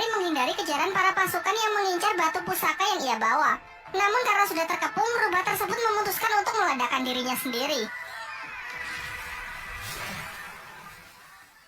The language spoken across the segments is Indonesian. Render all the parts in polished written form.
sembari menghindari kejaran para pasukan yang mengincar batu pusaka yang ia bawa. Namun karena sudah terkepung, rubah tersebut memutuskan untuk meledakkan dirinya sendiri.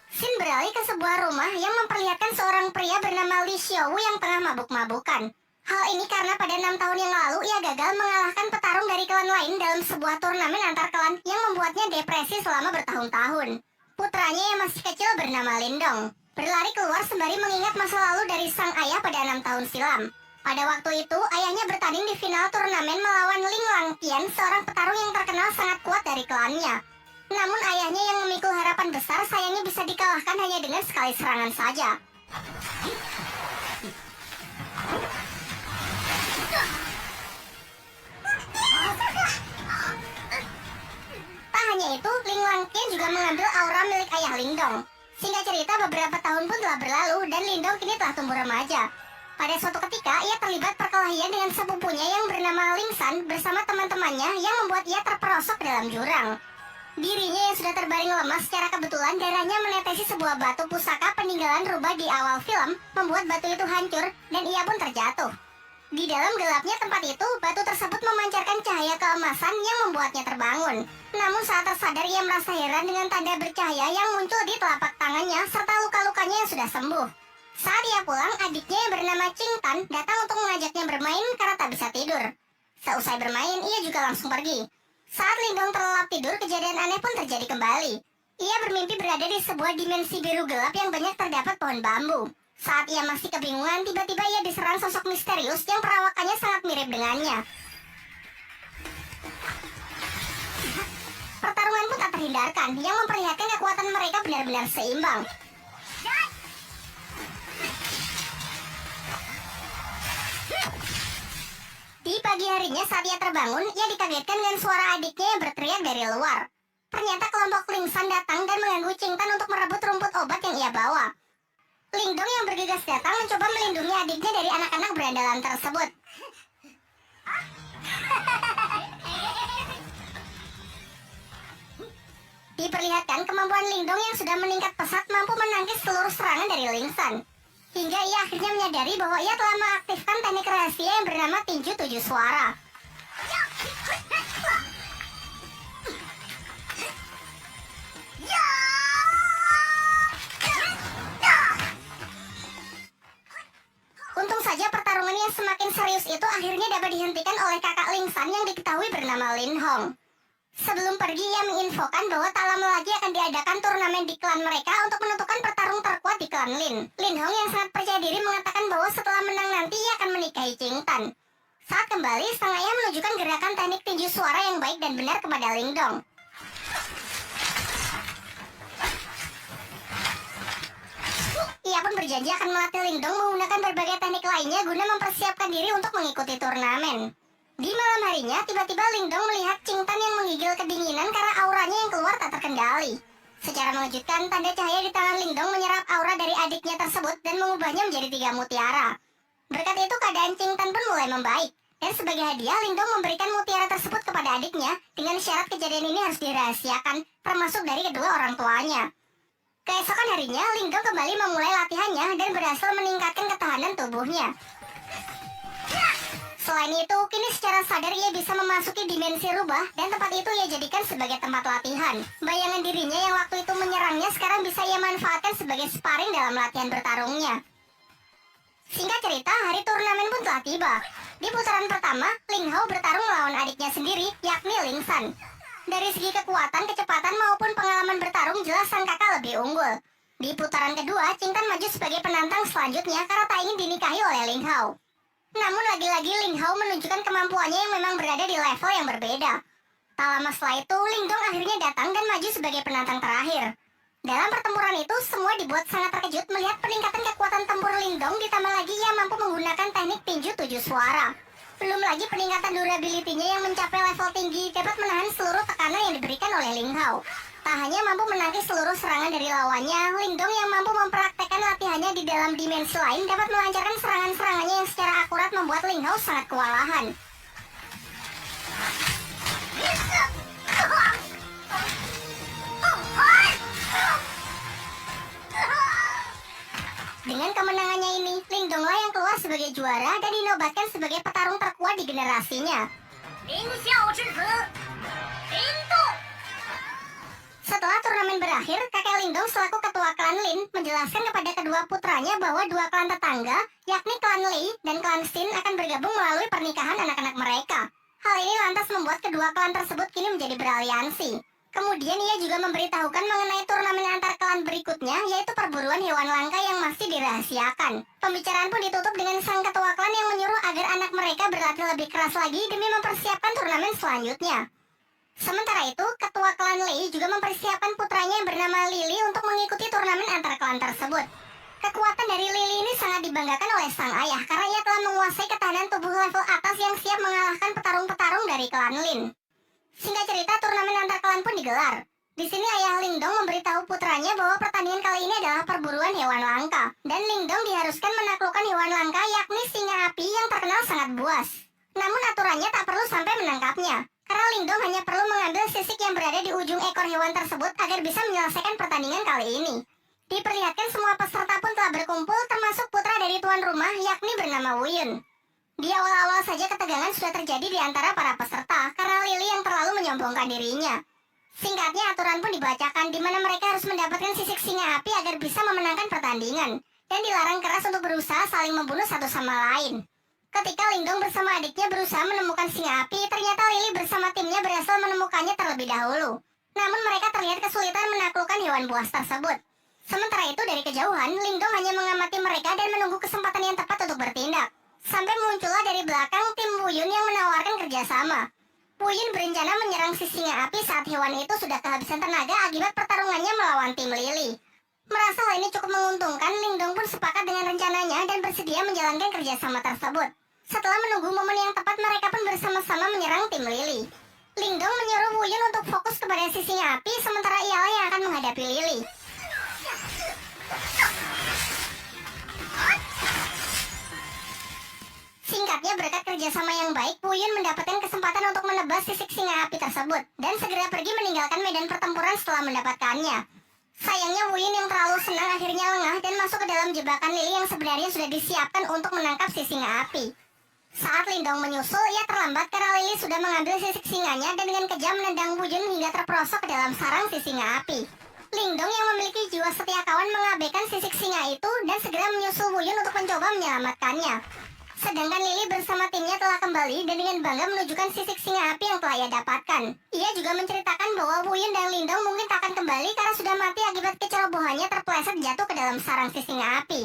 Scene beralih ke sebuah rumah yang memperlihatkan seorang pria bernama Li Xiaowu yang tengah mabuk-mabukan. Hal ini karena pada 6 tahun yang lalu ia gagal mengalahkan petarung dari klan lain dalam sebuah turnamen antar klan yang membuatnya depresi selama bertahun-tahun. Putranya yang masih kecil bernama Lindong berlari keluar sembari mengingat masa lalu dari sang ayah pada 6 tahun silam. Pada waktu itu, ayahnya bertanding di final turnamen melawan Ling Langtian, seorang petarung yang terkenal sangat kuat dari klannya. Namun ayahnya yang memikul harapan besar sayangnya bisa dikalahkan hanya dengan sekali serangan saja. Tak hanya itu, Ling Langtian juga mengambil aura milik ayah Lindong. Singkat cerita, beberapa tahun pun telah berlalu dan Lindong kini telah tumbuh remaja. Pada suatu ketika, ia terlibat perkelahian dengan sepupunya yang bernama Ling San bersama teman-temannya yang membuat ia terperosok ke dalam jurang. Dirinya yang sudah terbaring lemas secara kebetulan darahnya menetesi sebuah batu pusaka peninggalan rubah di awal film, membuat batu itu hancur dan ia pun terjatuh. Di dalam gelapnya tempat itu, batu tersebut memancarkan cahaya keemasan yang membuatnya terbangun. Namun saat tersadar ia merasa heran dengan tanda bercahaya yang muncul di telapak tangannya serta luka-lukanya yang sudah sembuh. Saat ia pulang, adiknya yang bernama Qing Tan datang untuk mengajaknya bermain karena tak bisa tidur. Seusai bermain, ia juga langsung pergi. Saat Lindong terlelap tidur, kejadian aneh pun terjadi kembali. Ia bermimpi berada di sebuah dimensi biru gelap yang banyak terdapat pohon bambu. Saat ia masih kebingungan, tiba-tiba ia diserang sosok misterius yang perawakannya sangat mirip dengannya. Pertarungan pun tak terhindarkan, yang memperlihatkan kekuatan mereka benar-benar seimbang. Di pagi harinya saat ia terbangun, ia dikagetkan dengan suara adiknya yang berteriak dari luar. Ternyata kelompok Ling San datang dan mengganggu Qing Tan untuk merebut rumput obat yang ia bawa. Lindong yang bergegas datang mencoba melindungi adiknya dari anak-anak berandalan tersebut. Diperlihatkan kemampuan Lindong yang sudah meningkat pesat mampu menangkis seluruh serangan dari Ling San. Hingga ia akhirnya menyadari bahwa ia telah mengaktifkan teknik rahasia yang bernama tinju 7 suara. Untung saja pertarungan yang semakin serius itu akhirnya dapat dihentikan oleh kakak Ling San yang diketahui bernama Lin Hong. Sebelum pergi, ia menginfokan bahwa tak lama lagi akan diadakan turnamen di klan mereka untuk menentukan petarung terkuat di klan Lin. Lin Hong yang sangat percaya diri mengatakan bahwa setelah menang nanti ia akan menikahi Qing Tan. Saat kembali, sang ayah menunjukkan gerakan teknik tinju suara yang baik dan benar kepada Lindong. Ia pun berjanji akan melatih Lindong menggunakan berbagai teknik lainnya guna mempersiapkan diri untuk mengikuti turnamen. Di malam harinya, tiba-tiba Lindong melihat Qing Tan yang menggigil kedinginan karena auranya yang keluar tak terkendali. Secara mengejutkan, tanda cahaya di tangan Lindong menyerap aura dari adiknya tersebut dan mengubahnya menjadi 3 mutiara. Berkat itu, keadaan Qing Tan pun mulai membaik. Dan sebagai hadiah, Lindong memberikan mutiara tersebut kepada adiknya dengan syarat kejadian ini harus dirahasiakan, termasuk dari kedua orang tuanya. Keesokan harinya, Lindong kembali memulai latihannya dan berhasil meningkatkan ketahanan tubuhnya. Selain itu, kini secara sadar ia bisa memasuki dimensi rubah dan tempat itu ia jadikan sebagai tempat latihan. Bayangan dirinya yang waktu itu menyerangnya sekarang bisa ia manfaatkan sebagai sparring dalam latihan bertarungnya. Singkat cerita, hari turnamen pun telah tiba. Di putaran pertama, Ling Hao bertarung melawan adiknya sendiri, yakni Ling San. Dari segi kekuatan, kecepatan maupun pengalaman bertarung jelas sang kakak lebih unggul. Di putaran kedua, Qing Tan maju sebagai penantang selanjutnya karena tak ingin dinikahi oleh Ling Hao. Namun lagi-lagi Ling Hao menunjukkan kemampuannya yang memang berada di level yang berbeda. Tak lama setelah itu, Lindong akhirnya datang dan maju sebagai penantang terakhir. Dalam pertempuran itu, semua dibuat sangat terkejut melihat peningkatan kekuatan tempur Lindong, ditambah lagi ia mampu menggunakan teknik tinju 7 suara. Belum lagi peningkatan durability-nya yang mencapai level tinggi dapat menahan seluruh tekanan yang diberikan oleh Ling Hao. Tak hanya mampu menangkis seluruh serangan dari lawannya, Lindong yang mampu mempraktekkan latihannya di dalam dimensi lain dapat melancarkan serangan-serangannya yang secara akurat membuat Ling Hao sangat kewalahan. Dengan kemenangannya ini, Lingdong lah yang keluar sebagai juara dan dinobatkan sebagai petarung terkuat di generasinya. Setelah turnamen berakhir, kakek Lingdong selaku ketua klan Lin menjelaskan kepada kedua putranya bahwa dua klan tetangga, yakni klan Lei dan klan Xin akan bergabung melalui pernikahan anak-anak mereka. Hal ini lantas membuat kedua klan tersebut kini menjadi beraliansi. Kemudian ia juga memberitahukan mengenai turnamen antar klan berikutnya, yaitu perburuan hewan langka yang masih dirahasiakan. Pembicaraan pun ditutup dengan sang ketua klan yang menyuruh agar anak mereka berlatih lebih keras lagi demi mempersiapkan turnamen selanjutnya. Sementara itu, ketua klan Lei juga mempersiapkan putranya yang bernama Lily untuk mengikuti turnamen antar klan tersebut. Kekuatan dari Lily ini sangat dibanggakan oleh sang ayah karena ia telah menguasai ketahanan tubuh level atas yang siap mengalahkan petarung-petarung dari klan Lin. Singkat cerita, turnamen antar klan pun digelar. Di sini ayah Lingdong memberitahu putranya bahwa pertandingan kali ini adalah perburuan hewan langka, dan Lingdong diharuskan menaklukkan hewan langka yakni singa api yang terkenal sangat buas. Namun aturannya tak perlu sampai menangkapnya, karena Lingdong hanya perlu mengambil sisik yang berada di ujung ekor hewan tersebut agar bisa menyelesaikan pertandingan kali ini. Diperlihatkan semua peserta pun telah berkumpul, termasuk putra dari tuan rumah yakni bernama Wuyun. Di awal-awal saja ketegangan sudah terjadi di antara para peserta karena Lily yang terlalu menyombongkan dirinya. Singkatnya, aturan pun dibacakan di mana mereka harus mendapatkan sisik singa api agar bisa memenangkan pertandingan, dan dilarang keras untuk berusaha saling membunuh satu sama lain. Ketika Lingdong bersama adiknya berusaha menemukan singa api, ternyata Lily bersama timnya berhasil menemukannya terlebih dahulu. Namun mereka terlihat kesulitan menaklukkan hewan buas tersebut. Sementara itu dari kejauhan, Lingdong hanya mengamati mereka dan menunggu kesempatan yang tepat untuk bertindak. Sampai muncullah dari belakang tim Wuyun yang menawarkan kerjasama. Wuyun berencana menyerang si singa api saat hewan itu sudah kehabisan tenaga akibat pertarungannya melawan tim Lily. Merasa hal ini cukup menguntungkan, Lingdong pun sepakat dengan rencananya dan bersedia menjalankan kerjasama tersebut. Setelah menunggu momen yang tepat, mereka pun bersama-sama menyerang tim Lily. Lingdong menyuruh Wuyun untuk fokus kepada si singa api, sementara ialah yang akan menghadapi Lily. Singkatnya, berkat kerjasama yang baik, Wuyun mendapatkan kesempatan untuk menebas sisik singa api tersebut dan segera pergi meninggalkan medan pertempuran setelah mendapatkannya. Sayangnya Wuyun yang terlalu senang akhirnya lengah dan masuk ke dalam jebakan Lily yang sebenarnya sudah disiapkan untuk menangkap si singa api. Saat Lingdong menyusul, ia terlambat karena Lily sudah mengambil sisik singanya dan dengan kejam menendang Wuyun hingga terperosok ke dalam sarang si singa api. Lingdong yang memiliki jiwa setia kawan mengabaikan sisik singa itu dan segera menyusul Wuyun untuk mencoba menyelamatkannya. Sedangkan Lily bersama timnya telah kembali dan dengan bangga menunjukkan sisik singa api yang telah ia dapatkan. Ia juga menceritakan bahwa Wuyun dan Lingdong mungkin tak akan kembali karena sudah mati akibat kecerobohannya terpeleset jatuh ke dalam sarang si singa api.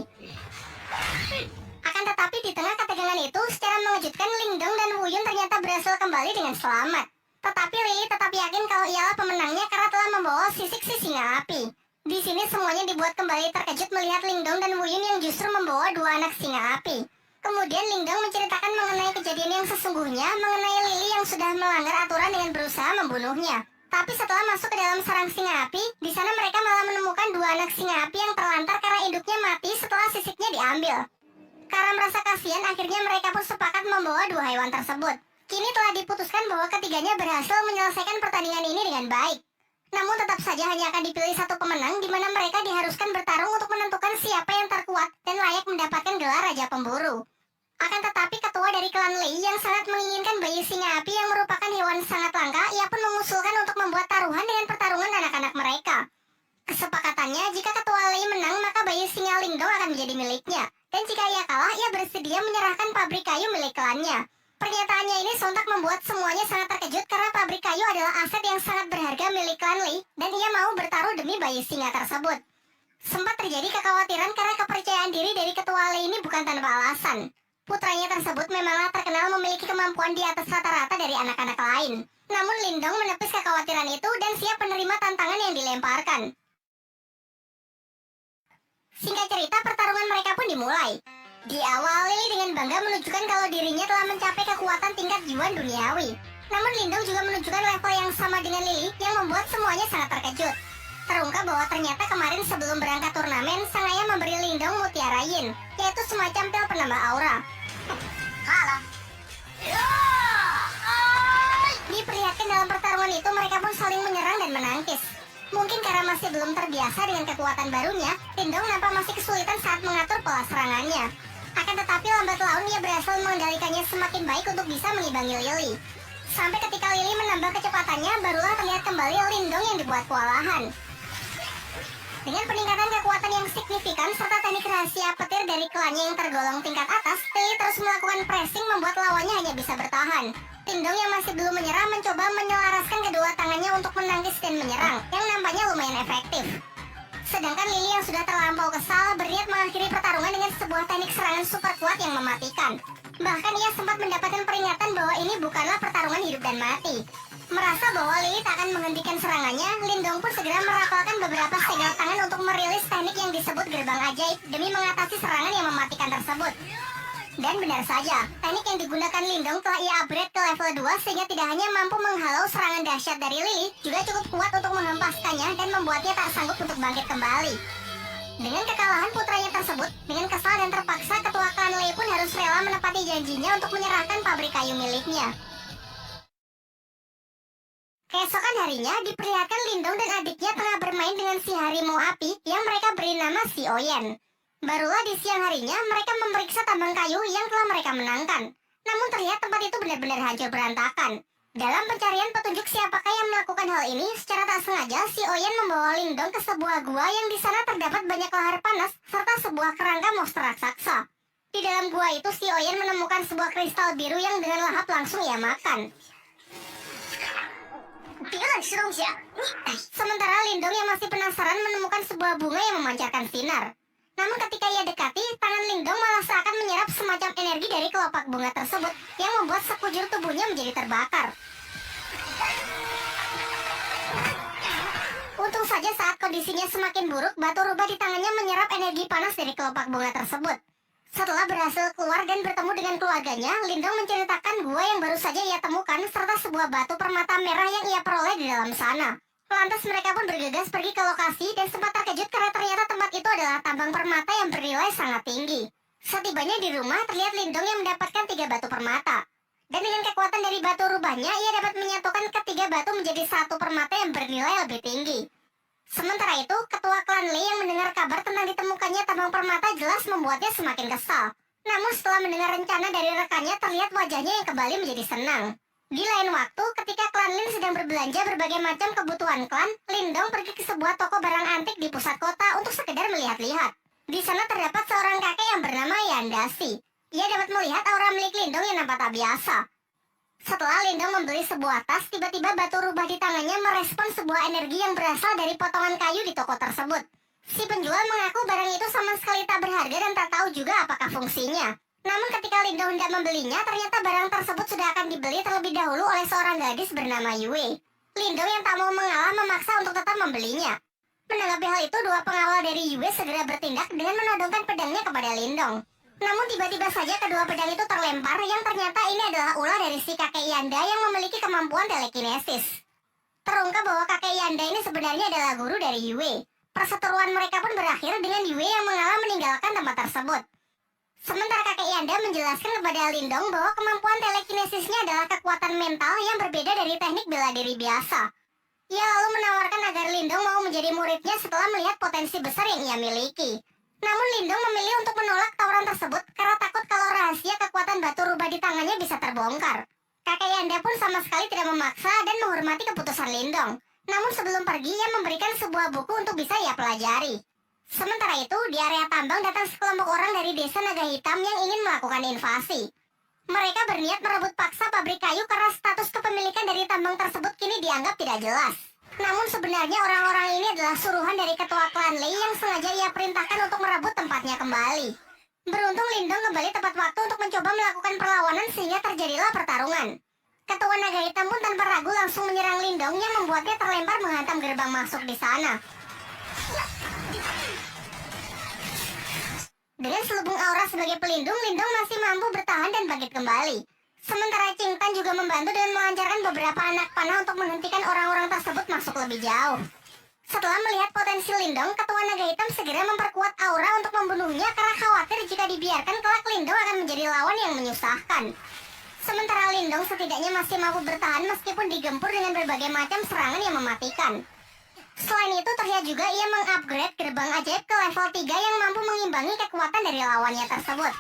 Akan tetapi di tengah ketegangan itu, secara mengejutkan Lingdong dan Wuyun ternyata berhasil kembali dengan selamat. Tetapi Lily tetap yakin kalau ialah pemenangnya karena telah membawa sisik si singa api. Di sini semuanya dibuat kembali terkejut melihat Lingdong dan Wuyun yang justru membawa dua anak singa api. Kemudian Lingdong menceritakan mengenai kejadian yang sesungguhnya, mengenai Lily yang sudah melanggar aturan dengan berusaha membunuhnya. Tapi setelah masuk ke dalam sarang singa api, di sana mereka malah menemukan dua anak singa api yang terlantar karena induknya mati setelah sisiknya diambil. Karena merasa kasihan, akhirnya mereka pun sepakat membawa dua hewan tersebut. Kini telah diputuskan bahwa ketiganya berhasil menyelesaikan pertandingan ini dengan baik. Namun tetap saja hanya akan dipilih satu pemenang di mana mereka diharuskan bertarung untuk menentukan siapa yang terkuat dan layak mendapatkan gelar Raja Pemburu. Akan tetapi ketua dari klan Lei yang sangat menginginkan bayi singa api yang merupakan hewan sangat langka, ia pun mengusulkan untuk membuat taruhan dengan pertarungan anak-anak mereka. Kesepakatannya, jika ketua Lei menang, maka bayi singa Lingdong akan menjadi miliknya. Dan jika ia kalah, ia bersedia menyerahkan pabrik kayu milik klannya. Pernyataannya ini sontak membuat semuanya sangat terkejut karena pabrik kayu adalah aset yang sangat berharga milik klan Lei dan ia mau bertaruh demi bayi singa tersebut. Sempat terjadi kekhawatiran karena kepercayaan diri dari ketua Lei ini bukan tanpa alasan. Putranya tersebut memanglah terkenal memiliki kemampuan di atas rata-rata dari anak-anak lain. Namun Lingdong menepis kekhawatiran itu dan siap menerima tantangan yang dilemparkan. Singkat cerita, pertarungan mereka pun dimulai. Di awal, Lily dengan bangga menunjukkan kalau dirinya telah mencapai kekuatan tingkat jiwa duniawi. Namun Lingdong juga menunjukkan level yang sama dengan Lily yang membuat semuanya sangat terkejut. Terungkap bahwa ternyata kemarin sebelum berangkat turnamen, sang ayah memberi Lingdong mutiara yin, yaitu semacam pil penambah aura. Kalah. Diperlihatkan dalam pertarungan itu mereka pun saling menyerang dan menangkis. Mungkin karena masih belum terbiasa dengan kekuatan barunya, Lingdong nampak masih kesulitan saat mengatur pola serangannya. Akan tetapi lambat laun ia berhasil mengendalikannya semakin baik untuk bisa mengimbangi Lily. Sampai ketika Lily menambah kecepatannya, barulah terlihat kembali Lindong yang dibuat kewalahan. Dengan peningkatan kekuatan yang signifikan serta teknik rahasia petir dari klannya yang tergolong tingkat atas, Lily terus melakukan pressing membuat lawannya hanya bisa bertahan. Lindong yang masih belum menyerah mencoba menyelaraskan kedua tangannya untuk menangkis dan menyerang, yang nampaknya lumayan efektif. Sedangkan Lily yang sudah terlampau kesal berniat mengakhiri pertarungan dengan sebuah teknik serangan super kuat yang mematikan. Bahkan ia sempat mendapatkan peringatan bahwa ini bukanlah pertarungan hidup dan mati. Merasa bahwa Lily tak akan menghentikan serangannya, Lindong pun segera merapalkan beberapa segel tangan untuk merilis teknik yang disebut gerbang ajaib demi mengatasi serangan yang mematikan tersebut. Dan benar saja, teknik yang digunakan Lindong telah ia upgrade ke level 2 sehingga tidak hanya mampu menghalau serangan dahsyat dari Lily, juga cukup kuat untuk menghempaskannya dan membuatnya tak sanggup untuk bangkit kembali. Dengan kekalahan putranya tersebut, dengan kesal dan terpaksa, ketua klan Lei pun harus rela menepati janjinya untuk menyerahkan pabrik kayu miliknya. Keesokan harinya, diperlihatkan Lindong dan adiknya tengah bermain dengan si harimau api yang mereka beri nama si Oyen. Barulah di siang harinya, mereka memeriksa tambang kayu yang telah mereka menangkan. Namun terlihat tempat itu benar-benar hancur berantakan. Dalam pencarian petunjuk siapakah yang melakukan hal ini, secara tak sengaja si Oyen membawa Lindong ke sebuah gua yang di sana terdapat banyak lahar panas serta sebuah kerangka monster raksasa. Di dalam gua itu si Oyen menemukan sebuah kristal biru yang dengan lahap langsung ia makan. Sementara Lindong yang masih penasaran menemukan sebuah bunga yang memancarkan sinar. Namun ketika ia dekati, tangan Lindong malah seakan menyerap semacam energi dari kelopak bunga tersebut yang membuat sekujur tubuhnya menjadi terbakar. Untung saja saat kondisinya semakin buruk, batu rubah di tangannya menyerap energi panas dari kelopak bunga tersebut. Setelah berhasil keluar dan bertemu dengan keluarganya, Lindong menceritakan gua yang baru saja ia temukan serta sebuah batu permata merah yang ia peroleh di dalam sana. Lantas mereka pun bergegas pergi ke lokasi dan sempat terkejut karena ternyata tempat itu adalah tambang permata yang bernilai sangat tinggi. Setibanya di rumah, terlihat Lindong yang mendapatkan 3 batu permata. Dan dengan kekuatan dari batu rubahnya, ia dapat menyatukan ketiga batu menjadi satu permata yang bernilai lebih tinggi. Sementara itu, ketua klan Lei yang mendengar kabar tentang ditemukannya tambang permata jelas membuatnya semakin kesal. Namun setelah mendengar rencana dari rekannya, terlihat wajahnya yang kembali menjadi senang. Di lain waktu, ketika klan Lin sedang berbelanja berbagai macam kebutuhan klan, Lindong pergi ke sebuah toko barang antik di pusat kota untuk sekedar melihat-lihat. Di sana terdapat seorang kakek yang bernama Yandasi. Ia dapat melihat aura milik Lindong yang nampak tak biasa. Setelah Lindong membeli sebuah tas, tiba-tiba batu rubah di tangannya merespon sebuah energi yang berasal dari potongan kayu di toko tersebut. Si penjual mengaku barang itu sama sekali tak berharga dan tak tahu juga apakah fungsinya. Namun ketika Lindong hendak membelinya, ternyata barang tersebut sudah akan dibeli terlebih dahulu oleh seorang gadis bernama Yue. Lindong yang tak mau mengalah memaksa untuk tetap membelinya. Menanggapi hal itu, dua pengawal dari Yue segera bertindak dengan menodongkan pedangnya kepada Lindong. Namun tiba-tiba saja kedua pedang itu terlempar yang ternyata ini adalah ulah dari si kakek Yanda yang memiliki kemampuan telekinesis. Terungkap bahwa kakek Yanda ini sebenarnya adalah guru dari Yue. Perseteruan mereka pun berakhir dengan Yue yang mengalah meninggalkan tempat tersebut. Sementara kakek Yanda menjelaskan kepada Lindong bahwa kemampuan telekinesisnya adalah kekuatan mental yang berbeda dari teknik bela diri biasa. Ia lalu menawarkan agar Lindong mau menjadi muridnya setelah melihat potensi besar yang ia miliki. Namun Lindong memilih untuk menolak tawaran tersebut karena takut kalau rahasia kekuatan batu rubah di tangannya bisa terbongkar. Kakek Yanda pun sama sekali tidak memaksa dan menghormati keputusan Lindong. Namun sebelum pergi, ia memberikan sebuah buku untuk bisa ia pelajari. Sementara itu, di area tambang datang sekelompok orang dari desa Naga Hitam yang ingin melakukan invasi. Mereka berniat merebut paksa pabrik kayu karena status kepemilikan dari tambang tersebut kini dianggap tidak jelas. Namun sebenarnya orang-orang ini adalah suruhan dari ketua klan Lei yang sengaja ia perintahkan untuk merebut tempatnya kembali. Beruntung Lindong kembali tepat waktu untuk mencoba melakukan perlawanan sehingga terjadilah pertarungan. Ketua Naga Hitam pun tanpa ragu langsung menyerang Lindong yang membuatnya terlempar menghantam gerbang masuk di sana. Dengan selubung aura sebagai pelindung, Lindong masih mampu bertahan dan bangkit kembali. Sementara Qing Tan juga membantu dengan melancarkan beberapa anak panah untuk menghentikan orang-orang tersebut masuk lebih jauh. Setelah melihat potensi Lindong, ketua Naga Hitam segera memperkuat aura untuk membunuhnya karena khawatir jika dibiarkan kelak Lindong akan menjadi lawan yang menyusahkan. Sementara Lindong setidaknya masih mampu bertahan meskipun digempur dengan berbagai macam serangan yang mematikan. Selain itu, terlihat juga ia mengupgrade gerbang ajaib ke level 3 yang mampu mengimbangi kekuatan dari lawannya tersebut.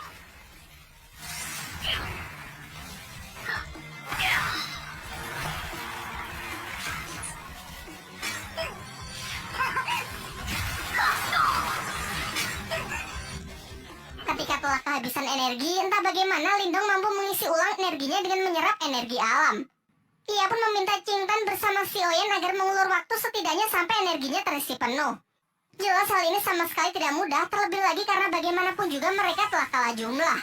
Ketika telah kehabisan energi, entah bagaimana Lindong mampu mengisi ulang energinya dengan menyerap energi alam. Ia pun meminta Qingtan bersama Si Oyen agar mengulur waktu setidaknya sampai energinya terisi penuh. Jelas hal ini sama sekali tidak mudah, terlebih lagi karena bagaimanapun juga mereka telah kalah jumlah.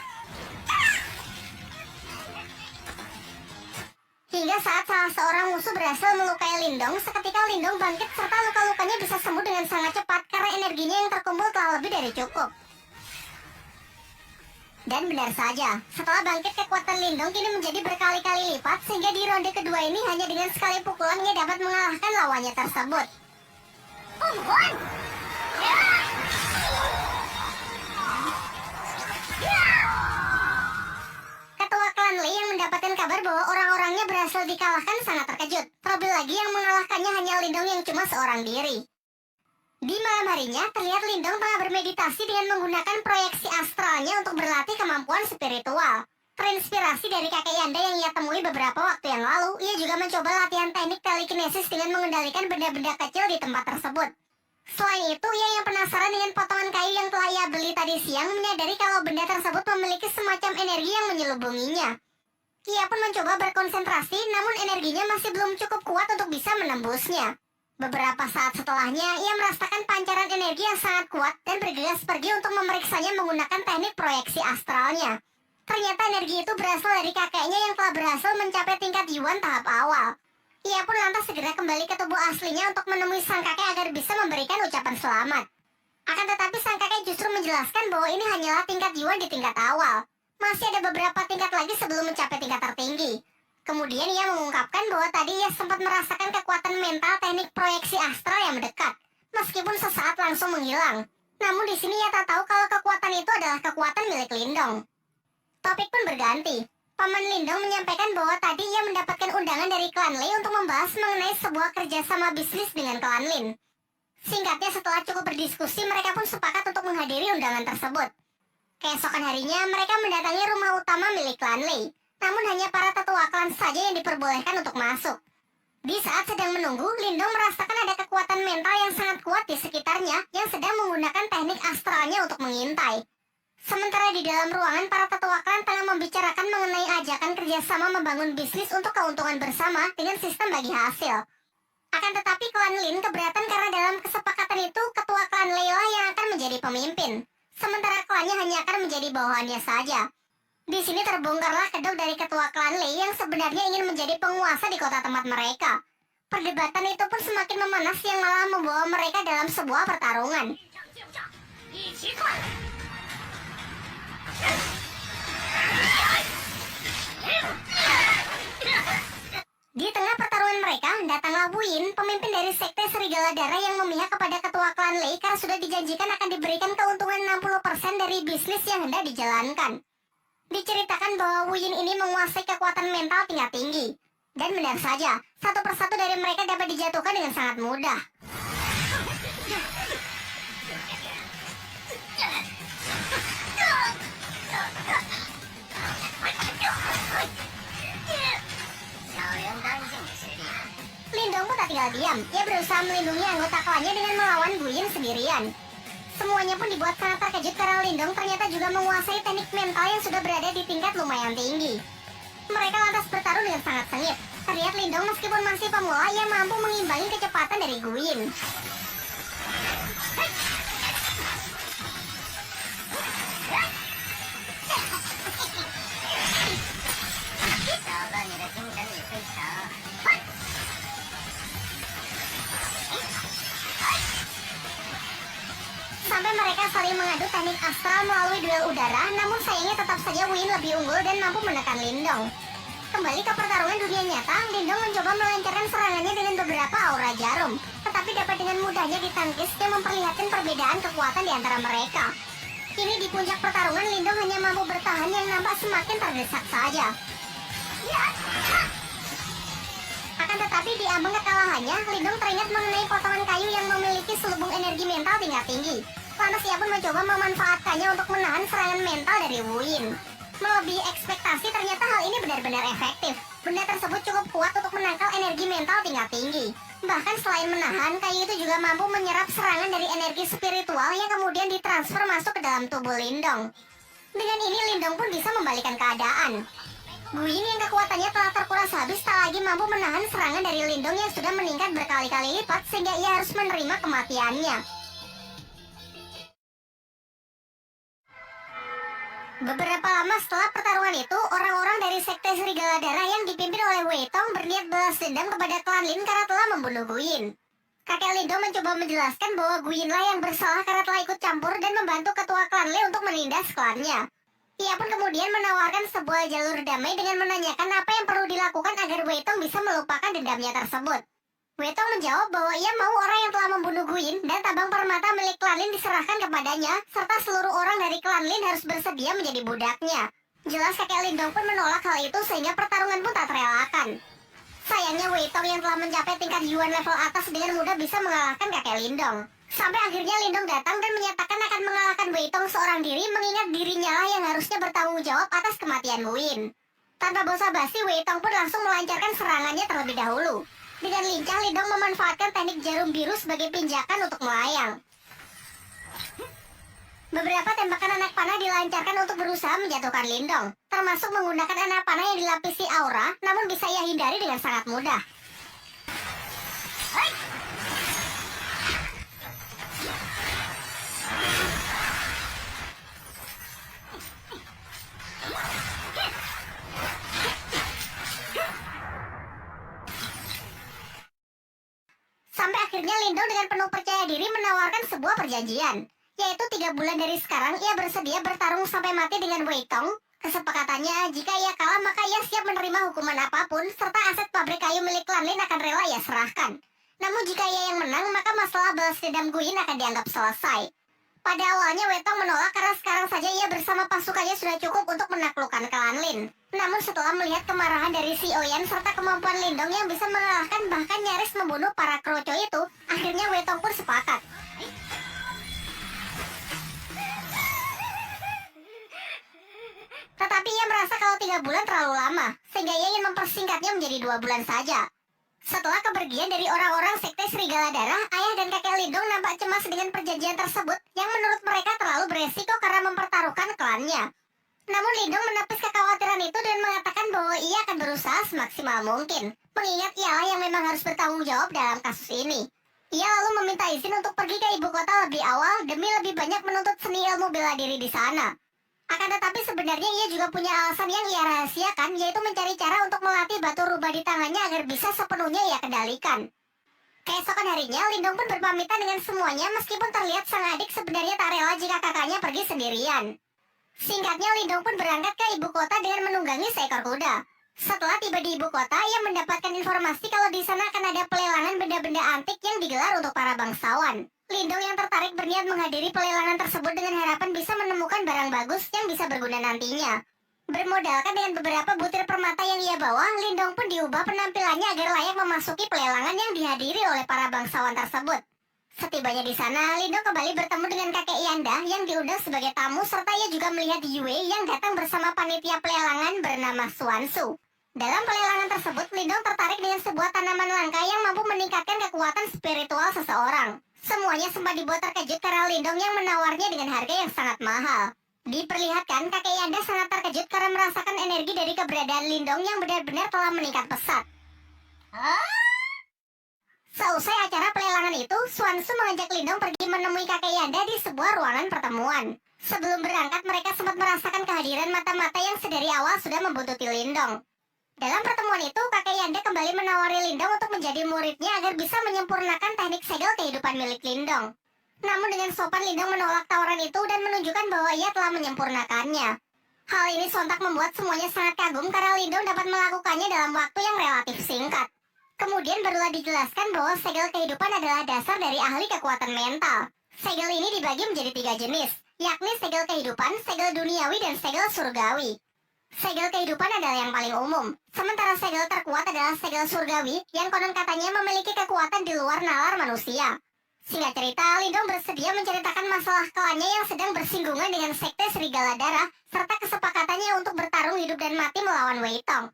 Hingga saat salah seorang musuh berhasil melukai Lindong, seketika Lindong bangkit serta luka-lukanya bisa sembuh dengan sangat cepat karena energinya yang terkumpul telah lebih dari cukup. Dan benar saja, setelah bangkit kekuatan Lindong kini menjadi berkali-kali lipat, sehingga di ronde kedua ini hanya dengan sekali pukulan ia dapat mengalahkan lawannya tersebut. Ketua klan Lei yang mendapatkan kabar bahwa orang-orangnya berhasil dikalahkan sangat terkejut. Terlebih lagi yang mengalahkannya hanya Lindong yang cuma seorang diri. Di malam harinya, terlihat Lindong tengah bermeditasi dengan menggunakan proyeksi astralnya untuk berlatih kemampuan spiritual. Terinspirasi dari kakek Yanda yang ia temui beberapa waktu yang lalu, ia juga mencoba latihan teknik telekinesis dengan mengendalikan benda-benda kecil di tempat tersebut. Selain itu, ia yang penasaran dengan potongan kayu yang telah ia beli tadi siang menyadari kalau benda tersebut memiliki semacam energi yang menyelubunginya. Ia pun mencoba berkonsentrasi, namun energinya masih belum cukup kuat untuk bisa menembusnya. Beberapa saat setelahnya, ia merasakan pancaran energi yang sangat kuat dan bergegas pergi untuk memeriksanya menggunakan teknik proyeksi astralnya. Ternyata energi itu berasal dari kakeknya yang telah berhasil mencapai tingkat Yuan tahap awal. Ia pun lantas segera kembali ke tubuh aslinya untuk menemui sang kakek agar bisa memberikan ucapan selamat. Akan tetapi sang kakek justru menjelaskan bahwa ini hanyalah tingkat Yuan di tingkat awal. Masih ada beberapa tingkat lagi sebelum mencapai tingkat tertinggi. Kemudian ia mengungkapkan bahwa tadi ia sempat merasakan kekuatan mental teknik proyeksi astral yang mendekat, meskipun sesaat langsung menghilang. Namun di sini ia tak tahu kalau kekuatan itu adalah kekuatan milik Lindong. Topik pun berganti. Paman Lindong menyampaikan bahwa tadi ia mendapatkan undangan dari klan Lei untuk membahas mengenai sebuah kerjasama bisnis dengan klan Lin. Singkatnya, setelah cukup berdiskusi, mereka pun sepakat untuk menghadiri undangan tersebut. Keesokan harinya, mereka mendatangi rumah utama milik klan Lei. Namun hanya para tetua klan saja yang diperbolehkan untuk masuk. Di saat sedang menunggu, Lindong merasakan ada kekuatan mental yang sangat kuat di sekitarnya yang sedang menggunakan teknik astralnya untuk mengintai. Sementara di dalam ruangan, para tetua klan tengah membicarakan mengenai ajakan kerjasama membangun bisnis untuk keuntungan bersama dengan sistem bagi hasil. Akan tetapi klan Lin keberatan karena dalam kesepakatan itu, ketua klan Lei lah yang akan menjadi pemimpin. Sementara klannya hanya akan menjadi bawahannya saja. Di sini terbongkarlah kedok dari ketua klan Lei yang sebenarnya ingin menjadi penguasa di kota tempat mereka. Perdebatan itu pun semakin memanas yang malah membawa mereka dalam sebuah pertarungan. Di tengah pertarungan mereka, datanglah Wu Yin, pemimpin dari sekte Serigala Darah yang memihak kepada ketua klan Lei karena sudah dijanjikan akan diberikan keuntungan 60% dari bisnis yang hendak dijalankan. Diceritakan bahwa Wu Yin ini menguasai kekuatan mental tingkat tinggi. Dan benar saja, satu persatu dari mereka dapat dijatuhkan dengan sangat mudah. Lindong pun tak tinggal diam. Ia berusaha melindungi anggota klannya dengan melawan Wu Yin sendirian. Semuanya pun dibuat sangat terkejut karena Lindong ternyata juga menguasai teknik mental yang sudah berada di tingkat lumayan tinggi. Mereka lantas bertarung dengan sangat sengit. Terlihat Lindong meskipun masih pemula, ia mampu mengimbangi kecepatan dari Wu Yin. Sampai mereka saling mengadu teknik astral melalui duel udara, namun sayangnya tetap saja Wu Yin lebih unggul dan mampu menekan Lindong. Kembali ke pertarungan dunia nyata, Lindong mencoba melancarkan serangannya dengan beberapa aura jarum, tetapi dapat dengan mudahnya ditangkis yang memperlihatkan perbedaan kekuatan di antara mereka. Kini di puncak pertarungan, Lindong hanya mampu bertahan yang nampak semakin terdesak saja. Akan tetapi Tapi di ambang kekalahannya, Lindong teringat mengenai potongan kayu yang memiliki selubung energi mental tingkat tinggi. Lantas ia pun mencoba memanfaatkannya untuk menahan serangan mental dari Wuyin. Melebihi ekspektasi, ternyata hal ini benar-benar efektif. Benda tersebut cukup kuat untuk menangkal energi mental tingkat tinggi. Bahkan selain menahan, kayu itu juga mampu menyerap serangan dari energi spiritual yang kemudian ditransfer masuk ke dalam tubuh Lindong. Dengan ini Lindong pun bisa membalikan keadaan. Guyin yang kekuatannya telah terkuras habis tak lagi mampu menahan serangan dari Lindong yang sudah meningkat berkali-kali lipat sehingga ia harus menerima kematiannya. Beberapa lama setelah pertarungan itu, orang-orang dari Sekte Serigala Darah yang dipimpin oleh Wei Tong berniat balas dendam kepada klan Lin karena telah membunuh Guyin. Kakek Lindong mencoba menjelaskan bahwa Guyinlah yang bersalah karena telah ikut campur dan membantu ketua klan Lin untuk menindas klannya. Ia pun kemudian menawarkan sebuah jalur damai dengan menanyakan apa yang perlu dilakukan agar Wei Tong bisa melupakan dendamnya tersebut. Wei Tong menjawab bahwa ia mau orang yang telah membunuh Guyin dan tabang permata milik klan Lin diserahkan kepadanya, serta seluruh orang dari klan Lin harus bersedia menjadi budaknya. Jelas kakek Lindong pun menolak hal itu sehingga pertarungan pun tak terelakkan. Sayangnya Wei Tong yang telah mencapai tingkat Yuan level atas dengan mudah bisa mengalahkan kakek Lindong. Sampai akhirnya Lindong datang dan menyatakan akan mengalahkan Wei Tong seorang diri, mengingat dirinya lah yang harusnya bertanggung jawab atas kematian Guyin. Tanpa basa-basi, Wei Tong pun langsung melancarkan serangannya terlebih dahulu. Dengan lincah, Lindong memanfaatkan teknik jarum biru sebagai pinjakan untuk melayang. Beberapa tembakan anak panah dilancarkan untuk berusaha menjatuhkan Lindong, termasuk menggunakan anak panah yang dilapisi aura, namun bisa ia hindari dengan sangat mudah. Sampai akhirnya Lindong dengan penuh percaya diri menawarkan sebuah perjanjian, yaitu 3 bulan dari sekarang ia bersedia bertarung sampai mati dengan Wei Tong. Kesepakatannya, jika ia kalah maka ia siap menerima hukuman apapun, serta aset pabrik kayu milik klan Lin akan rela ia serahkan. Namun jika ia yang menang, maka masalah balas dendam Guyin akan dianggap selesai. Pada awalnya Wei Tong menolak karena sekarang saja ia bersama pasukannya sudah cukup untuk menaklukkan klan Lin. Namun setelah melihat kemarahan dari si Oyan serta kemampuan Lindong yang bisa mengalahkan bahkan nyaris membunuh para kroco itu, akhirnya Wei Tong pun sepakat. Tetapi ia merasa kalau 3 bulan terlalu lama, sehingga ia ingin mempersingkatnya menjadi 2 bulan saja. Setelah kepergian dari orang-orang Sekte Serigala Darah, ayah dan kakek Lindong nampak cemas dengan perjanjian tersebut yang menurut mereka terlalu beresiko karena mempertaruhkan klannya. Namun Lindong menepis kekhawatiran itu dan mengatakan bahwa ia akan berusaha semaksimal mungkin, mengingat ialah yang memang harus bertanggung jawab dalam kasus ini. Ia lalu meminta izin untuk pergi ke ibu kota lebih awal demi lebih banyak menuntut seni ilmu bela diri di sana. Akan tetapi sebenarnya ia juga punya alasan yang ia rahasiakan, yaitu mencari cara untuk melatih batu rubah di tangannya agar bisa sepenuhnya ia kendalikan. Keesokan harinya, Lindong pun berpamitan dengan semuanya meskipun terlihat sang adik sebenarnya tak rela jika kakaknya pergi sendirian. Singkatnya, Lindong pun berangkat ke ibu kota dengan menunggangi seekor kuda. Setelah tiba di ibu kota, ia mendapatkan informasi kalau di sana akan ada pelelangan benda-benda antik yang digelar untuk para bangsawan. Lindong yang tertarik berniat menghadiri pelelangan tersebut dengan harapan bisa menemukan barang bagus yang bisa berguna nantinya. Bermodalkan dengan beberapa butir permata yang ia bawa, Lindong pun diubah penampilannya agar layak memasuki pelelangan yang dihadiri oleh para bangsawan tersebut. Setibanya di sana, Lindong kembali bertemu dengan kakek Yanda yang diundang sebagai tamu, serta ia juga melihat Yue yang datang bersama panitia pelelangan bernama Suansu. Dalam pelelangan tersebut, Lindong tertarik dengan sebuah tanaman langka yang mampu meningkatkan kekuatan spiritual seseorang. Semuanya sempat dibuat terkejut karena Lindong yang menawarnya dengan harga yang sangat mahal. Diperlihatkan kakek Yanda sangat terkejut karena merasakan energi dari keberadaan Lindong yang benar-benar telah meningkat pesat. Seusai acara pelelangan itu, Suansu mengajak Lindong pergi menemui kakek Yanda di sebuah ruangan pertemuan. Sebelum berangkat, mereka sempat merasakan kehadiran mata-mata yang sedari awal sudah membuntuti Lindong. Dalam pertemuan itu, kakek Yanda kembali menawari Lindong untuk menjadi muridnya agar bisa menyempurnakan teknik segel kehidupan milik Lindong. Namun dengan sopan Lindong menolak tawaran itu dan menunjukkan bahwa ia telah menyempurnakannya. Hal ini sontak membuat semuanya sangat kagum karena Lindong dapat melakukannya dalam waktu yang relatif singkat. Kemudian barulah dijelaskan bahwa segel kehidupan adalah dasar dari ahli kekuatan mental. Segel ini dibagi menjadi 3 jenis, yakni segel kehidupan, segel duniawi, dan segel surgawi. Segel kehidupan adalah yang paling umum, sementara segel terkuat adalah segel surgawi yang konon katanya memiliki kekuatan di luar nalar manusia. Singkat cerita, Lindong bersedia menceritakan masalah klannya yang sedang bersinggungan dengan sekte Serigala Darah, serta kesepakatannya untuk bertarung hidup dan mati melawan Wei Tong.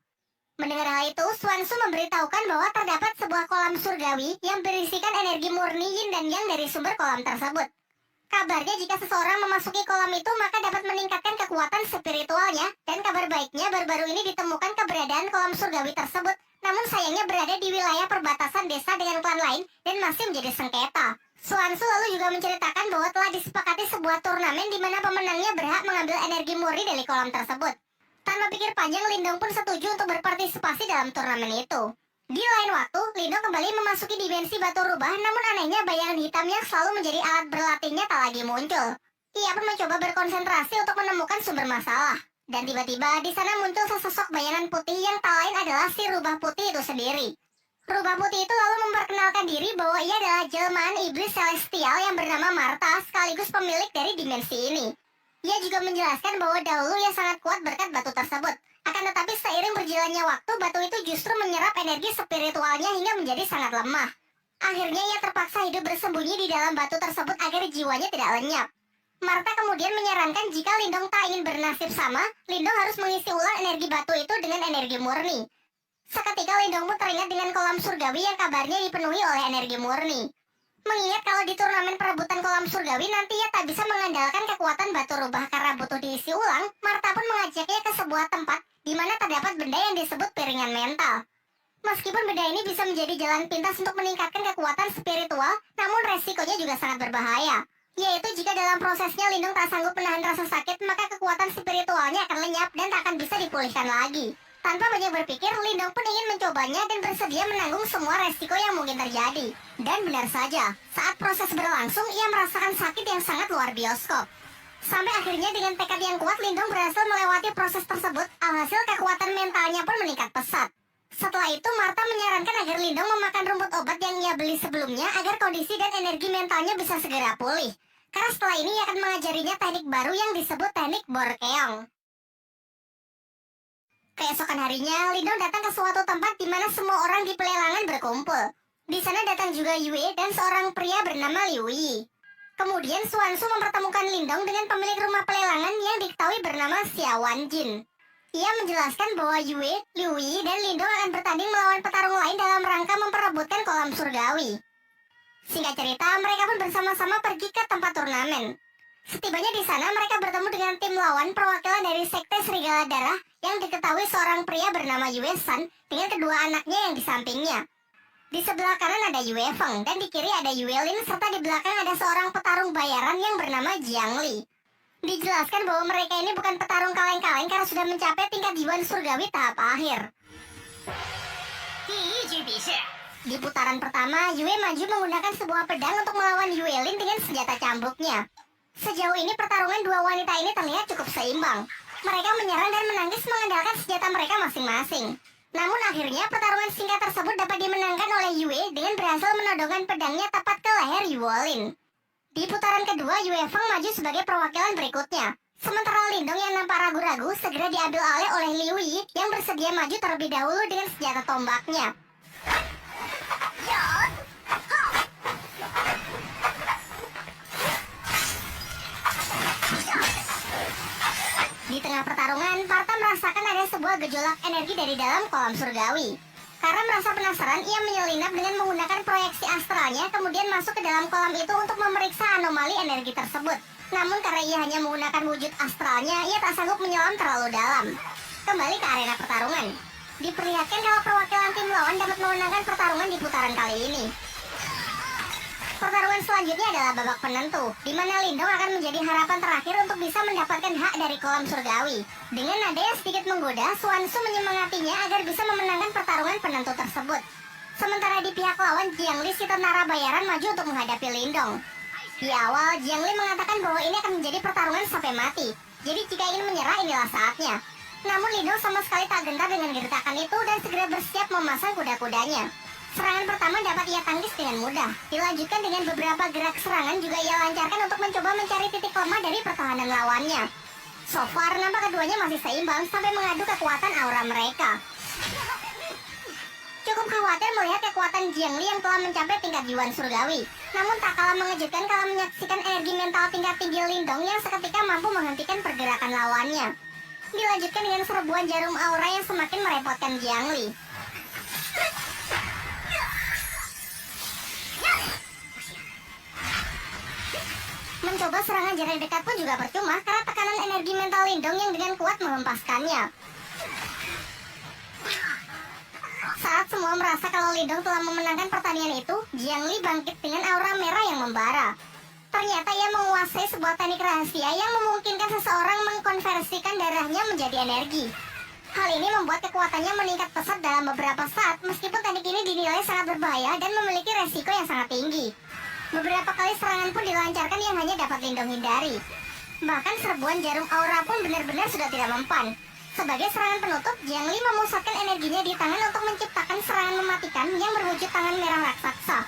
Mendengar hal itu, Xuanzu memberitahukan bahwa terdapat sebuah kolam surgawi yang berisikan energi murni yin dan yang dari sumber kolam tersebut. Kabarnya jika seseorang memasuki kolam itu maka dapat meningkatkan kekuatan spiritualnya, dan kabar baiknya baru-baru ini ditemukan keberadaan kolam surgawi tersebut, namun sayangnya berada di wilayah perbatasan desa dengan klan lain dan masih menjadi sengketa. Xuanzu lalu juga menceritakan bahwa telah disepakati sebuah turnamen di mana pemenangnya berhak mengambil energi murni dari kolam tersebut. Tanpa pikir panjang, Lindong pun setuju untuk berpartisipasi dalam turnamen itu. Di lain waktu, Lindong kembali memasuki dimensi batu rubah, namun anehnya bayangan hitam yang selalu menjadi alat berlatihnya tak lagi muncul. Ia pun mencoba berkonsentrasi untuk menemukan sumber masalah. Dan tiba-tiba di sana muncul sesosok bayangan putih yang tak lain adalah si rubah putih itu sendiri. Rubah putih itu lalu memperkenalkan diri bahwa ia adalah jelmaan iblis celestial yang bernama Marta, sekaligus pemilik dari dimensi ini. Ia juga menjelaskan bahwa dahulu ia sangat kuat berkat batu tersebut. Akan tetapi seiring berjalannya waktu, batu itu justru menyerap energi spiritualnya hingga menjadi sangat lemah. Akhirnya ia terpaksa hidup bersembunyi di dalam batu tersebut agar jiwanya tidak lenyap. Marta kemudian menyarankan jika Lindong tak ingin bernasib sama, Lindong harus mengisi ulang energi batu itu dengan energi murni. Seketika Lindong pun teringat dengan kolam surgawi yang kabarnya dipenuhi oleh energi murni. Mengingat kalau di turnamen perebutan kolam surgawi nanti ia tak bisa mengandalkan kekuatan batu rubah karena butuh diisi ulang, Marta pun mengajaknya ke sebuah tempat di mana terdapat benda yang disebut piringan mental. Meskipun benda ini bisa menjadi jalan pintas untuk meningkatkan kekuatan spiritual, namun resikonya juga sangat berbahaya. Yaitu jika dalam prosesnya Lindong tak sanggup menahan rasa sakit, maka kekuatan spiritualnya akan lenyap dan tak akan bisa dipulihkan lagi. Tanpa banyak berpikir, Lindong pun ingin mencobanya dan bersedia menanggung semua resiko yang mungkin terjadi. Dan benar saja, saat proses berlangsung, ia merasakan sakit yang sangat luar bioskop. Sampai akhirnya dengan tekad yang kuat, Lindong berhasil melewati proses tersebut, alhasil kekuatan mentalnya pun meningkat pesat. Setelah itu, Marta menyarankan agar Lindong memakan rumput obat yang ia beli sebelumnya agar kondisi dan energi mentalnya bisa segera pulih. Karena setelah ini ia akan mengajarinya teknik baru yang disebut teknik Borkeong. Keesokan harinya, Lindong datang ke suatu tempat di mana semua orang di pelelangan berkumpul. Di sana datang juga Yue dan seorang pria bernama Liu Yi. Kemudian Xuanzu mempertemukan Lindong dengan pemilik rumah pelelangan yang diketahui bernama Xiaowan Jin. Ia menjelaskan bahwa Yue, Liu Yi, dan Lindong akan bertanding melawan petarung lain dalam rangka memperebutkan kolam surgawi. Singkat cerita, mereka pun bersama-sama pergi ke tempat turnamen. Setibanya di sana, mereka bertemu dengan tim lawan perwakilan dari sekte Serigala Darah yang diketahui seorang pria bernama Yue San dengan kedua anaknya yang di sampingnya. Di sebelah kanan ada Yue Feng dan di kiri ada Yue Lin, serta di belakang ada seorang petarung bayaran yang bernama Jiang Li. Dijelaskan bahwa mereka ini bukan petarung kaleng-kaleng karena sudah mencapai tingkat Yuan surgawi tahap akhir. Di putaran pertama, Yue maju menggunakan sebuah pedang untuk melawan Yue Lin dengan senjata cambuknya. Sejauh ini pertarungan dua wanita ini terlihat cukup seimbang. Mereka menyerang dan menangkis mengandalkan senjata mereka masing-masing. Namun akhirnya pertarungan singkat tersebut dapat dimenangkan oleh Yue dengan berhasil menodongkan pedangnya tepat ke leher Yue Lin. Di putaran kedua, Yue Feng maju sebagai perwakilan berikutnya. Sementara Lindong yang nampak ragu-ragu segera diambil alih oleh Liu Yi yang bersedia maju terlebih dahulu dengan senjata tombaknya. Di tengah pertarungan, Marta merasakan ada sebuah gejolak energi dari dalam kolam surgawi. Karena merasa penasaran, ia menyelinap dengan menggunakan proyeksi astralnya, kemudian masuk ke dalam kolam itu untuk memeriksa anomali energi tersebut. Namun karena ia hanya menggunakan wujud astralnya, ia tak sanggup menyelam terlalu dalam. Kembali ke arena pertarungan. Diperlihatkan kalau perwakilan tim lawan dapat memenangkan pertarungan di putaran kali ini. Pertarungan selanjutnya adalah babak penentu, di mana Lindong akan menjadi harapan terakhir untuk bisa mendapatkan hak dari kolam surgawi. Dengan nada yang sedikit menggoda, Xuanzu menyemangatinya agar bisa memenangkan pertarungan penentu tersebut. Sementara di pihak lawan, Jiang Li si tentara bayaran maju untuk menghadapi Lindong. Di awal, Jiang Li mengatakan bahwa ini akan menjadi pertarungan sampai mati. Jadi jika ingin menyerah, inilah saatnya. Namun Lindong sama sekali tak gentar dengan gertakan itu dan segera bersiap memasang kuda-kudanya. Serangan pertama dapat ia tangkis dengan mudah. Dilanjutkan dengan beberapa gerak serangan juga ia lancarkan untuk mencoba mencari titik lemah dari pertahanan lawannya. So far, nampak keduanya masih seimbang sampai mengadu kekuatan aura mereka. Cukup khawatir melihat kekuatan Jiangli yang telah mencapai tingkat Yuan Surgawi. Namun tak kalah mengejutkan kalau menyaksikan energi mental tingkat tinggi Lindong yang seketika mampu menghentikan pergerakan lawannya. Dilanjutkan dengan serbuan jarum aura yang semakin merepotkan Jiangli. Mencoba serangan jarak dekat pun juga percuma karena tekanan energi mental Lindong yang dengan kuat menghempaskannya. Saat semua merasa kalau Lindong telah memenangkan pertandingan itu, Jiangli bangkit dengan aura merah yang membara. Ternyata ia menguasai sebuah teknik rahasia yang memungkinkan seseorang mengkonversikan darahnya menjadi energi. Hal ini membuat kekuatannya meningkat pesat dalam beberapa saat, meskipun teknik ini dinilai sangat berbahaya dan memiliki resiko yang sangat tinggi. Beberapa kali serangan pun dilancarkan yang hanya dapat Lindong hindari. Bahkan serbuan jarum aura pun benar-benar sudah tidak mempan. Sebagai serangan penutup, Jiangli memusatkan energinya di tangan untuk menciptakan serangan mematikan yang berwujud tangan merah raksasa.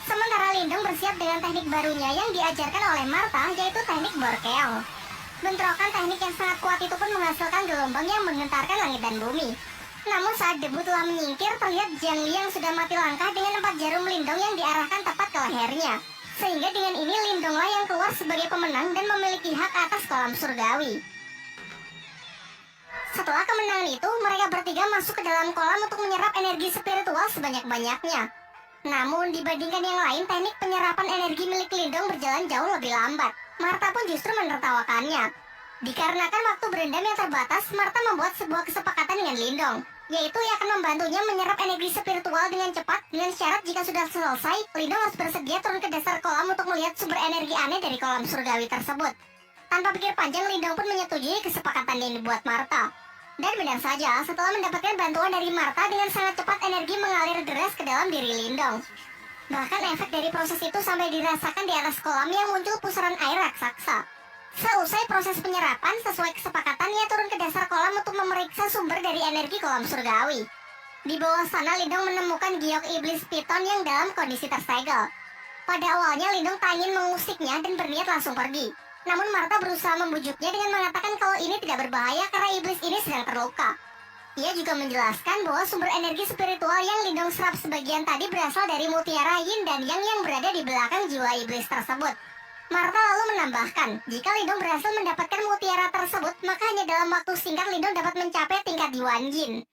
Sementara Lindong bersiap dengan teknik barunya yang diajarkan oleh Martha, yaitu teknik Borkeong. Bentrokan teknik yang sangat kuat itu pun menghasilkan gelombang yang menggentarkan langit dan bumi. Namun saat debu telah menyingkir, terlihat Jiangli yang sudah mati langkah dengan 4 jarum Lindong yang diarahkan tepat ke lehernya. Sehingga dengan ini Lindonglah yang keluar sebagai pemenang dan memiliki hak atas kolam surgawi. Setelah kemenangan itu, mereka bertiga masuk ke dalam kolam untuk menyerap energi spiritual sebanyak-banyaknya. Namun dibandingkan yang lain, teknik penyerapan energi milik Lindong berjalan jauh lebih lambat. Martha pun justru menertawakannya. Dikarenakan waktu berendam yang terbatas, Martha membuat sebuah kesepakatan dengan Lindong, yaitu ia akan membantunya menyerap energi spiritual dengan cepat, dengan syarat jika sudah selesai, Lindong harus bersedia turun ke dasar kolam untuk melihat sumber energi aneh dari kolam surgawi tersebut. Tanpa pikir panjang, Lindong pun menyetujui kesepakatan yang dibuat Martha. Dan benar saja, setelah mendapatkan bantuan dari Martha, dengan sangat cepat energi mengalir deras ke dalam diri Lindong. Bahkan efek dari proses itu sampai dirasakan di atas kolam yang muncul pusaran air raksasa. Seusai proses penyerapan, sesuai kesepakatan, ia turun ke dasar kolam untuk memeriksa sumber dari energi kolam surgawi. Di bawah sana, Lindong menemukan giok iblis piton yang dalam kondisi tersegel. Pada awalnya, Lindong tak ingin mengusiknya dan berniat langsung pergi. Namun Martha berusaha membujuknya dengan mengatakan kalau ini tidak berbahaya karena iblis ini sedang terluka. Ia juga menjelaskan bahwa sumber energi spiritual yang Lindong serap sebagian tadi berasal dari mutiara yin dan yang berada di belakang jiwa iblis tersebut. Martha lalu menambahkan, jika Lindong berhasil mendapatkan mutiara tersebut, maka hanya dalam waktu singkat Lindong dapat mencapai tingkat Yuan Jin.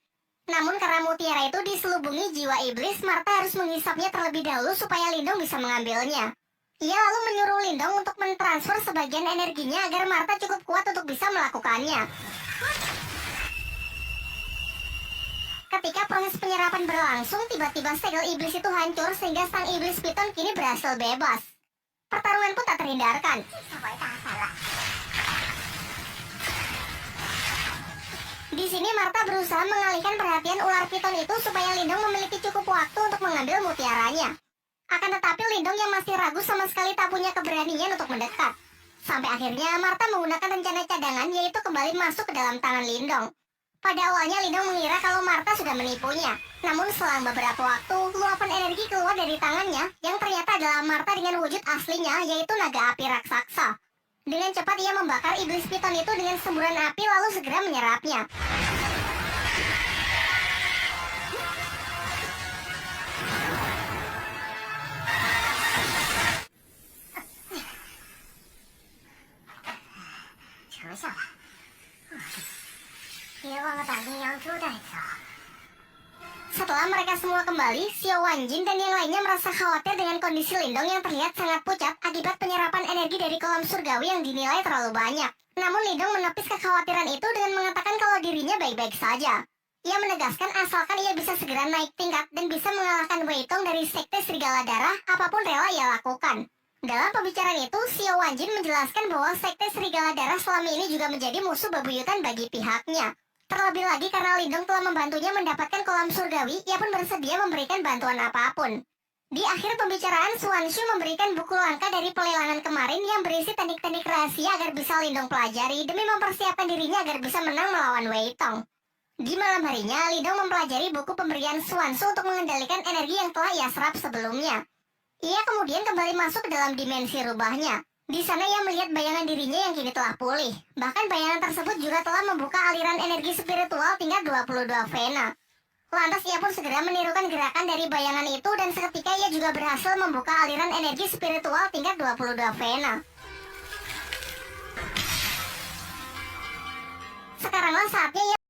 Namun karena mutiara itu diselubungi jiwa iblis, Martha harus menghisapnya terlebih dahulu supaya Lindong bisa mengambilnya. Ia lalu menyuruh Lindong untuk mentransfer sebagian energinya agar Martha cukup kuat untuk bisa melakukannya. Ketika proses penyerapan berlangsung, tiba-tiba segel iblis itu hancur sehingga sang iblis piton kini berhasil bebas. Pertarungan pun tak terhindarkan. Di sini Martha berusaha mengalihkan perhatian ular piton itu supaya Lindong memiliki cukup waktu untuk mengambil mutiaranya. Akan tetapi Lindong yang masih ragu sama sekali tak punya keberanian untuk mendekat. Sampai akhirnya Martha menggunakan rencana cadangan, yaitu kembali masuk ke dalam tangan Lindong. Pada awalnya Lindong mengira kalau Martha sudah menipunya. Namun selang beberapa waktu, luapan energi keluar dari tangannya yang ternyata adalah Martha dengan wujud aslinya, yaitu naga api raksasa. Dengan cepat ia membakar iblis piton itu dengan semburan api lalu segera menyerapnya. Setelah mereka semua kembali, Xiao Wanjin dan yang lainnya merasa khawatir dengan kondisi Lindong yang terlihat sangat pucat akibat penyerapan energi dari kolam surgawi yang dinilai terlalu banyak. Namun Lindong menepis kekhawatiran itu dengan mengatakan kalau dirinya baik-baik saja. Ia menegaskan asalkan ia bisa segera naik tingkat dan bisa mengalahkan Wei Tong dari Sekte Serigala Darah, apapun rela ia lakukan. Dalam pembicaraan itu, Xiao Wanjin menjelaskan bahwa Sekte Serigala Darah selama ini juga menjadi musuh bebuyutan bagi pihaknya. Terlebih lagi karena Lindong telah membantunya mendapatkan kolam surgawi, ia pun bersedia memberikan bantuan apapun. Di akhir pembicaraan, Suan Shu memberikan buku langkah dari pelelangan kemarin yang berisi teknik-teknik rahasia agar bisa Lindong pelajari demi mempersiapkan dirinya agar bisa menang melawan Wei Tong. Di malam harinya, Lindong mempelajari buku pemberian Suan Shu untuk mengendalikan energi yang telah ia serap sebelumnya. Ia kemudian kembali masuk ke dalam dimensi rubahnya. Di sana ia melihat bayangan dirinya yang kini telah pulih. Bahkan bayangan tersebut juga telah membuka aliran energi spiritual tingkat 22 vena. Lantas ia pun segera menirukan gerakan dari bayangan itu dan seketika ia juga berhasil membuka aliran energi spiritual tingkat 22 vena. Sekaranglah saatnya